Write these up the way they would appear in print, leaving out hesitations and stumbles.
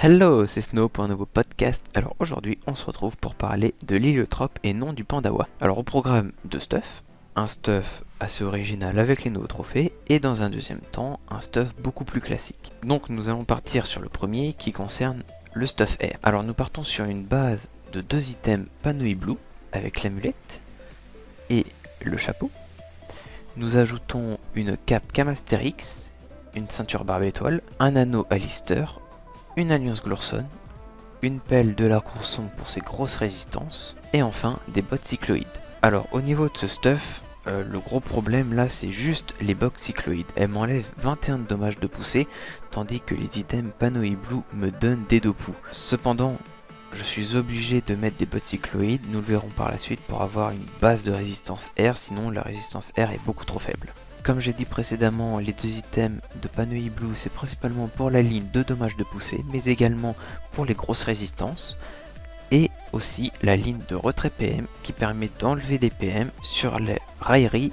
Hello, c'est Snow pour un nouveau podcast. Alors aujourd'hui, on se retrouve pour parler de l'héliotrope et non du pandawa. Alors au programme de stuff, un stuff assez original avec les nouveaux trophées et dans un deuxième temps, un stuff beaucoup plus classique. Donc nous allons partir sur le premier qui concerne le stuff air. Alors nous partons sur une base de deux items Panoi Blue avec l'amulette et le chapeau. Nous ajoutons une cape Camastérix, une ceinture barbe étoile, un anneau Alistair, une alliance Glorson, une pelle de la Courson pour ses grosses résistances, et enfin des bottes cycloïdes. Alors au niveau de ce stuff, le gros problème là c'est juste les bottes cycloïdes. Elles m'enlèvent 21 de dommages de poussée, tandis que les items Panoi Blue me donnent des 2 poux. Cependant, je suis obligé de mettre des bottes cycloïdes, nous le verrons par la suite, pour avoir une base de résistance air, sinon la résistance air est beaucoup trop faible. Comme j'ai dit précédemment, les deux items de Panoi Blue, c'est principalement pour la ligne de dommages de poussée, mais également pour les grosses résistances, et aussi la ligne de retrait PM qui permet d'enlever des PM sur les railleries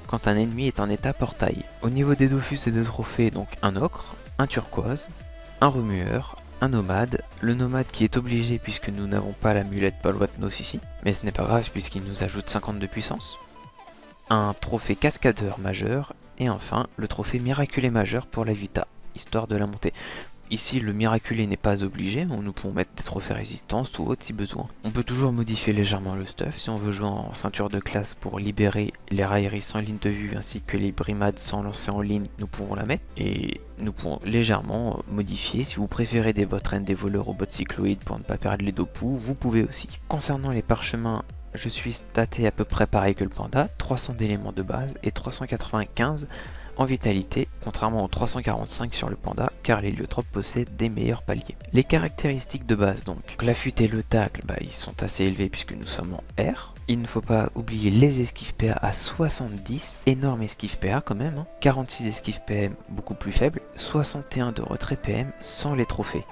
quand un ennemi est en état portail. Au niveau des Dofus et des trophées, donc un ocre, un turquoise, un remueur, un nomade, le nomade qui est obligé puisque nous n'avons pas l'amulette Bolwatnos ici, mais ce n'est pas grave puisqu'il nous ajoute 50 de puissance, un trophée cascadeur majeur, et enfin le trophée miraculé majeur pour la Vita, histoire de la monter. Ici le miraculé n'est pas obligé, mais nous pouvons mettre des trophées résistance ou autres si besoin. On peut toujours modifier légèrement le stuff, si on veut jouer en ceinture de classe pour libérer les railleries sans ligne de vue ainsi que les brimades sans lancer en ligne, nous pouvons la mettre. Et nous pouvons légèrement modifier, si vous préférez des bottes reines des voleurs aux bottes cycloïdes pour ne pas perdre les 2 poux, vous pouvez aussi. Concernant les parchemins, je suis staté à peu près pareil que le panda, 300 d'éléments de base et 395 en vitalité, contrairement aux 345 sur le panda, car l'héliotrope possède des meilleurs paliers. Les caractéristiques de base donc, la fuite et le tacle, ils sont assez élevés puisque nous sommes en R. Il ne faut pas oublier les esquives PA à 70, énorme esquive PA quand même, 46 esquives PM beaucoup plus faible, 61 de retrait PM sans les trophées.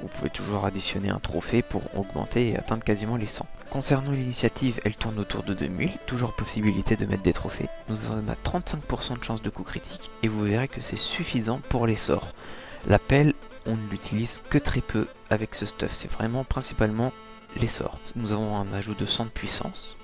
Vous pouvez toujours additionner un trophée pour augmenter et atteindre quasiment les 100. Concernant l'initiative, elle tourne autour de 2000, toujours possibilité de mettre des trophées. Nous sommes à 35% de chance de coup critique et vous verrez que c'est suffisant pour les sorts. La pelle, on ne l'utilise que très peu avec ce stuff, c'est vraiment principalement les sorts. Nous avons un ajout de 100 de puissance,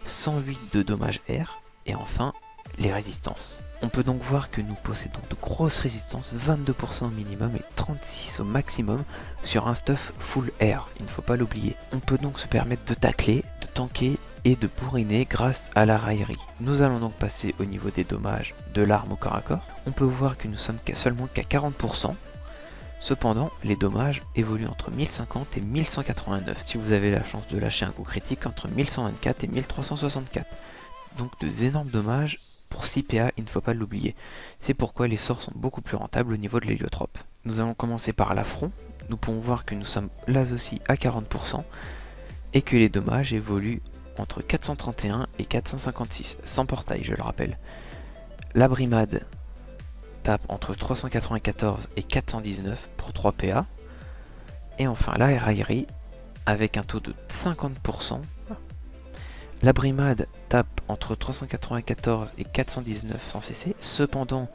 108 de dommages air et enfin les résistances. On peut donc voir que nous possédons de grosses résistances, 22% au minimum et 36 au maximum sur un stuff full air, il ne faut pas l'oublier. On peut donc se permettre de tacler, de tanker et de bourriner grâce à la raillerie. Nous allons donc passer au niveau des dommages de l'arme au corps à corps. On peut voir que nous sommes seulement qu'à 40%. Cependant, les dommages évoluent entre 1050 et 1189, si vous avez la chance de lâcher un coup critique entre 1124 et 1364. Donc de énormes dommages. Pour 6 PA, il ne faut pas l'oublier. C'est pourquoi les sorts sont beaucoup plus rentables au niveau de l'héliotrope. Nous allons commencer par l'affront. Nous pouvons voir que nous sommes là aussi à 40% et que les dommages évoluent entre 431 et 456, sans portail je le rappelle. La brimade tape entre 394 et 419 pour 3 PA. Et enfin la raillerie avec un taux de 50%. La brimade tape entre 394 et 419 sans cesser, cependant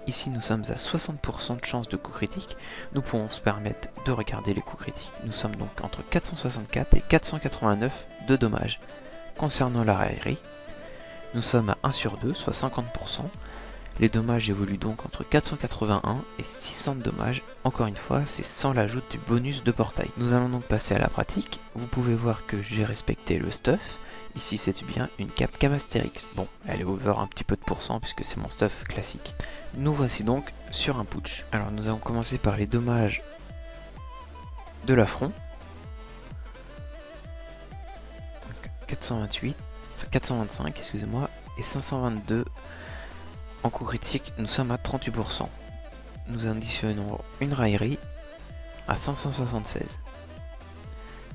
ici nous sommes à 60% de chance de coup critique, nous pouvons se permettre de regarder les coups critiques, nous sommes donc entre 464 et 489 de dommages. Concernant la raillerie, nous sommes à 1 sur 2, soit 50%, les dommages évoluent donc entre 481 et 600 de dommages, encore une fois c'est sans l'ajout du bonus de portail. Nous allons donc passer à la pratique, vous pouvez voir que j'ai respecté le stuff. Ici c'est bien une cape Camastérix. Bon, elle est over un petit peu de pourcent puisque c'est mon stuff classique. Nous voici donc sur un putsch. Alors nous allons commencer par les dommages de l'affront. 428, 425 excusez-moi, et 522 en coup critique, nous sommes à 38%. Nous additionnons une raillerie à 576.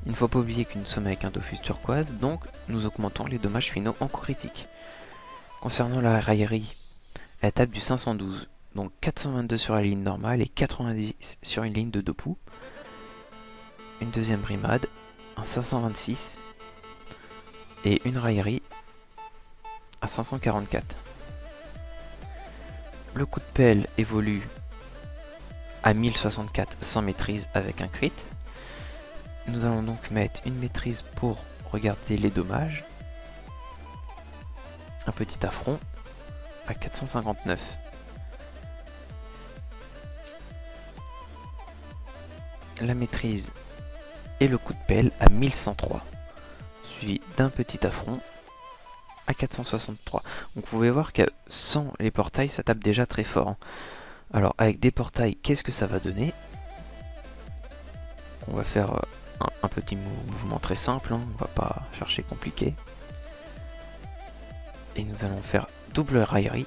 Il ne faut pas oublier que nous sommes avec un Dofus turquoise, donc nous augmentons les dommages finaux en coup critique. Concernant la raillerie, elle tape du 512, donc 422 sur la ligne normale et 90 sur une ligne de 2 poux. Une deuxième brimade, un 526 et une raillerie à 544. Le coup de pelle évolue à 1064 sans maîtrise avec un crit. Nous allons donc mettre une maîtrise pour regarder les dommages. Un petit affront à 459. La maîtrise et le coup de pelle à 1103, suivi d'un petit affront à 463. Donc vous pouvez voir que sans les portails, ça tape déjà très fort, hein. Alors avec des portails, qu'est-ce que ça va donner? On va faire un petit mouvement très simple, hein. On va pas chercher compliqué. Et nous allons faire double raillerie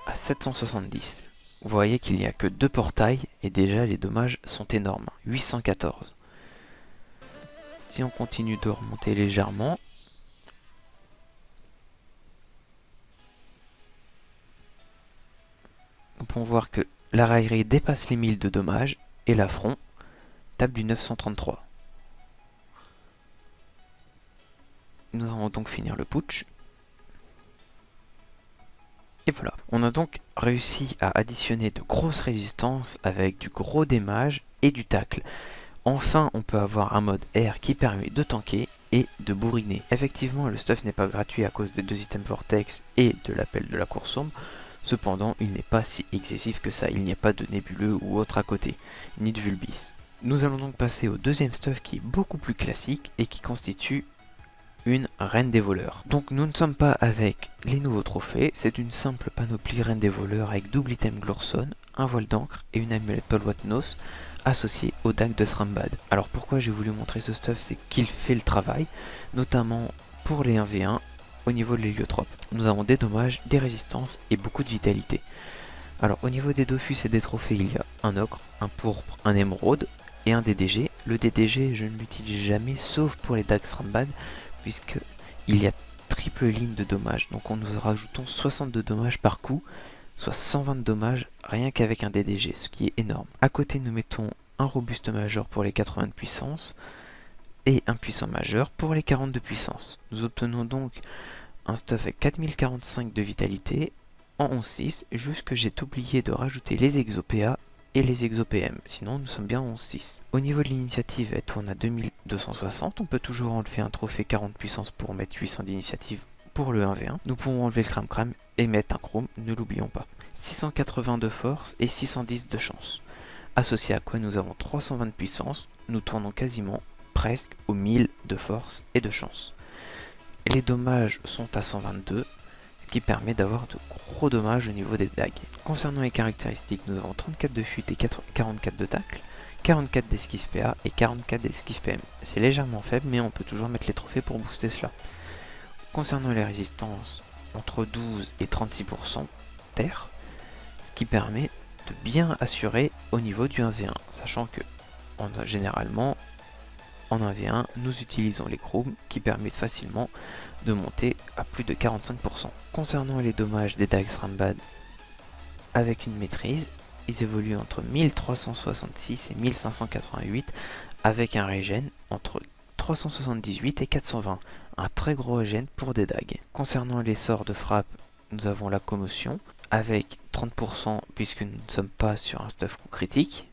à 770. Vous voyez qu'il n'y a que 2 portails et déjà les dommages sont énormes. 814. Si on continue de remonter légèrement, nous pouvons voir que la raillerie dépasse les 1000 de dommages et l'affront tape du 933. Nous allons donc finir le putsch. Et voilà, on a donc réussi à additionner de grosses résistances avec du gros démage et du tacle. Enfin, on peut avoir un mode air qui permet de tanker et de bourriner. Effectivement, le stuff n'est pas gratuit à cause des 2 items vortex et de l'appel de la course sombre. Cependant, il n'est pas si excessif que ça. Il n'y a pas de nébuleux ou autre à côté, ni de vulbis. Nous allons donc passer au deuxième stuff qui est beaucoup plus classique et qui constitue une reine des voleurs. Donc nous ne sommes pas avec les nouveaux trophées, c'est une simple panoplie reine des voleurs avec double item Glorson, un voile d'encre et une amulette Polwatnos associée au dague de Srambad. Alors pourquoi j'ai voulu montrer ce stuff, c'est qu'il fait le travail, notamment pour les 1v1 au niveau de l'héliotrope. Nous avons des dommages, des résistances et beaucoup de vitalité. Alors au niveau des Dofus et des trophées, il y a un ocre, un pourpre, un émeraude et un DDG. Le DDG, je ne l'utilise jamais sauf pour les dagues Srambad, puisque il y a triple ligne de dommages. Donc nous rajoutons 62 dommages par coup, soit 120 dommages rien qu'avec un DDG, ce qui est énorme. À côté, nous mettons un robuste majeur pour les 80 de puissance et un puissant majeur pour les 40 de puissance. Nous obtenons donc un stuff avec 4045 de vitalité en 11-6, juste que j'ai oublié de rajouter les exo-PA et les exo-PM, sinon nous sommes bien en 11-6. Au niveau de l'initiative, elle tourne à 2260, on peut toujours enlever un trophée 40 puissance pour mettre 800 d'initiative pour le 1v1. Nous pouvons enlever le cram et mettre un chrome, ne l'oublions pas. 680 de force et 610 de chance. Associé à quoi nous avons 320 de puissance, nous tournons quasiment presque aux 1000 de force et de chance. Et les dommages sont à 122, ce qui permet d'avoir de gros dommages au niveau des dagues. Concernant les caractéristiques, nous avons 34 de fuite et 44 de tacle, 44 d'esquive PA et 44 d'esquive PM. C'est légèrement faible, mais on peut toujours mettre les trophées pour booster cela. Concernant les résistances, entre 12 et 36% terre, ce qui permet de bien assurer au niveau du 1v1, sachant que généralement en 1v1 nous utilisons les chromes qui permettent facilement de monter à plus de 45%. Concernant les dommages des dagues Srambad avec une maîtrise, ils évoluent entre 1366 et 1588 avec un régène entre 378 et 420, un très gros régène pour des dagues. Concernant les sorts de frappe, nous avons la commotion avec 30% puisque nous ne sommes pas sur un stuff coup critique.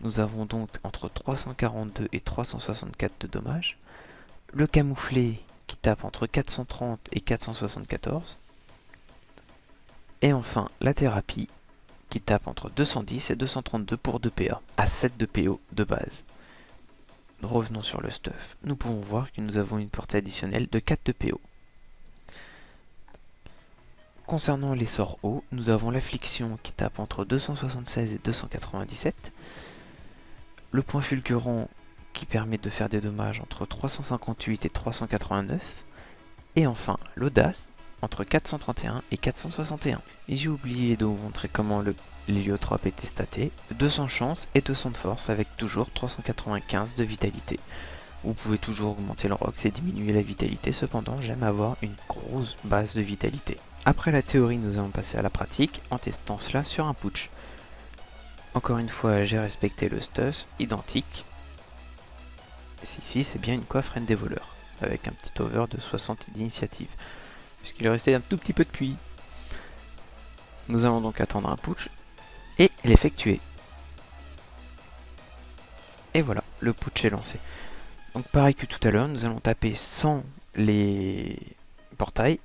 Nous avons donc entre 342 et 364 de dommages. Le camouflé qui tape entre 430 et 474. Et enfin la thérapie qui tape entre 210 et 232 pour 2 PA, à 7 de PO de base. Revenons sur le stuff. Nous pouvons voir que nous avons une portée additionnelle de 4 de PO. Concernant les sorts hauts, nous avons l'affliction qui tape entre 276 et 297. Le point fulgurant qui permet de faire des dommages entre 358 et 389. Et enfin l'audace entre 431 et 461. Et j'ai oublié de vous montrer comment l'héliotrope était staté. 200 chance et 200 de force avec toujours 395 de vitalité. Vous pouvez toujours augmenter le rox et diminuer la vitalité, cependant j'aime avoir une grosse base de vitalité. Après la théorie, nous allons passer à la pratique en testant cela sur un putsch. Encore une fois, j'ai respecté le stuff, identique. Ici, c'est bien une coiffe reine des voleurs, avec un petit over de 60 d'initiative, puisqu'il restait un tout petit peu de pluie. Nous allons donc attendre un putsch et l'effectuer. Et voilà, le putsch est lancé. Donc pareil que tout à l'heure, nous allons taper sans les portails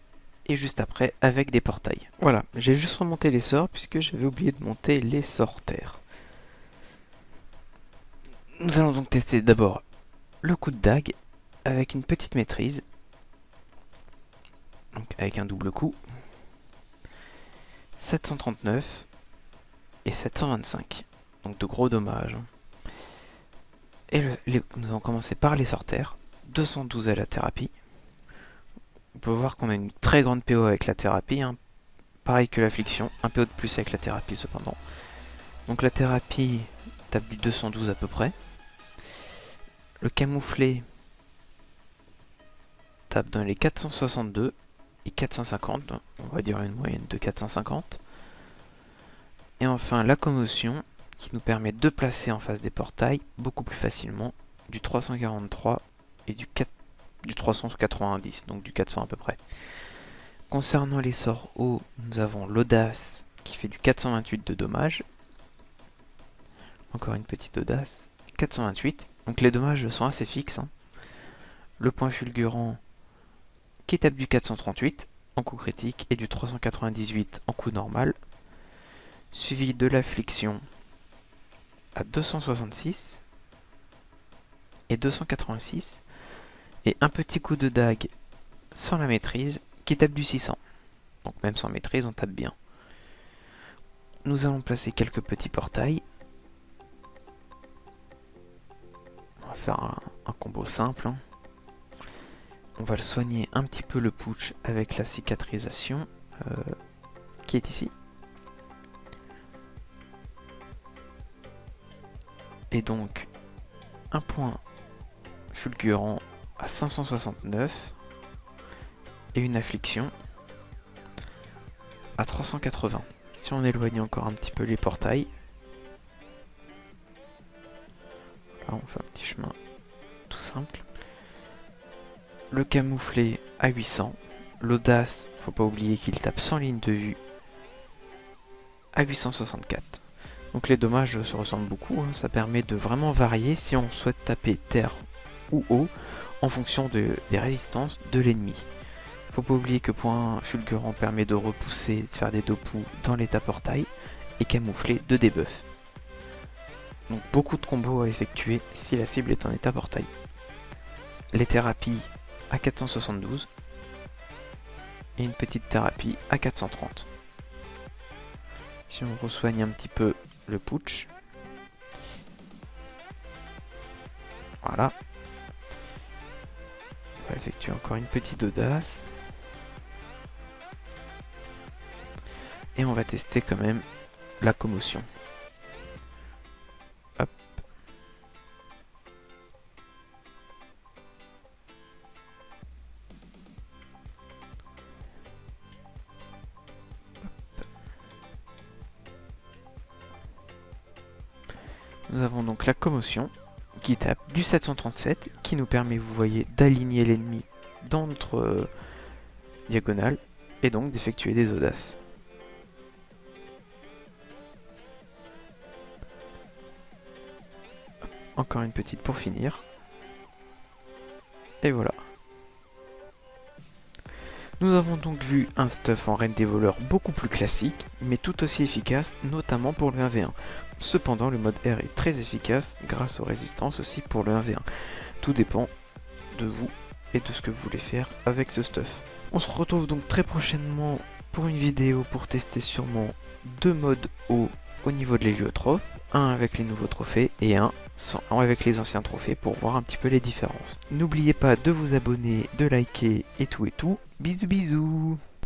et juste après avec des portails. Voilà, j'ai juste remonté les sorts puisque j'avais oublié de monter les sorts terre. Nous allons donc tester d'abord le coup de dague avec une petite maîtrise. Donc avec un double coup. 739 et 725. Donc de gros dommages. Et nous allons commencer par les sorts terre. 212 à la thérapie. On peut voir qu'on a une très grande PO avec la thérapie. Pareil que l'affliction. Un PO de plus avec la thérapie cependant. Donc la thérapie tape du 212 à peu près. Le camouflé tape dans les 462 et 450. On va dire une moyenne de 450. Et enfin la commotion qui nous permet de placer en face des portails beaucoup plus facilement du 343 et du 390, donc du 400 à peu près. Concernant les sorts hauts, nous avons l'audace qui fait du 428 de dommages. Encore une petite audace. 428. Donc les dommages sont assez fixes. Le point fulgurant qui tape du 438 en coup critique et du 398 en coup normal. Suivi de l'affliction à 266 et 286. Et un petit coup de dague sans la maîtrise qui tape du 600. Donc même sans maîtrise, on tape bien. Nous allons placer quelques petits portails. On va faire un combo simple. On va le soigner un petit peu le putsch avec la cicatrisation qui est ici. Et donc un point fulgurant à 569 et une affliction à 380. Si on éloigne encore un petit peu les portails, là on fait un petit chemin tout simple. Le camouflé à 800, l'audace, faut pas oublier qu'il tape sans ligne de vue à 864. Donc les dommages se ressemblent beaucoup, ça permet de vraiment varier si on souhaite taper terre ou eau en fonction des résistances de l'ennemi. Faut pas oublier que point fulgurant permet de repousser, de faire des dopous dans l'état portail et camoufler de debuff. Donc beaucoup de combos à effectuer si la cible est en état portail. Les thérapies à 472 et une petite thérapie à 430. Si on resoigne un petit peu le putsch, voilà. On va effectuer encore une petite audace. Et on va tester quand même la commotion. Hop. Nous avons donc la commotion qui tape du 737 qui nous permet, vous voyez, d'aligner l'ennemi dans notre diagonale et donc d'effectuer des audaces. Encore une petite pour finir. Et voilà. Nous avons donc vu un stuff en reine des voleurs beaucoup plus classique, mais tout aussi efficace, notamment pour le 1v1. Cependant, le mode R est très efficace grâce aux résistances aussi pour le 1v1. Tout dépend de vous et de ce que vous voulez faire avec ce stuff. On se retrouve donc très prochainement pour une vidéo pour tester sûrement deux modes hauts au niveau de l'héliotrope, un avec les nouveaux trophées et un avec les anciens trophées pour voir un petit peu les différences. N'oubliez pas de vous abonner, de liker et tout. Bisous bisous.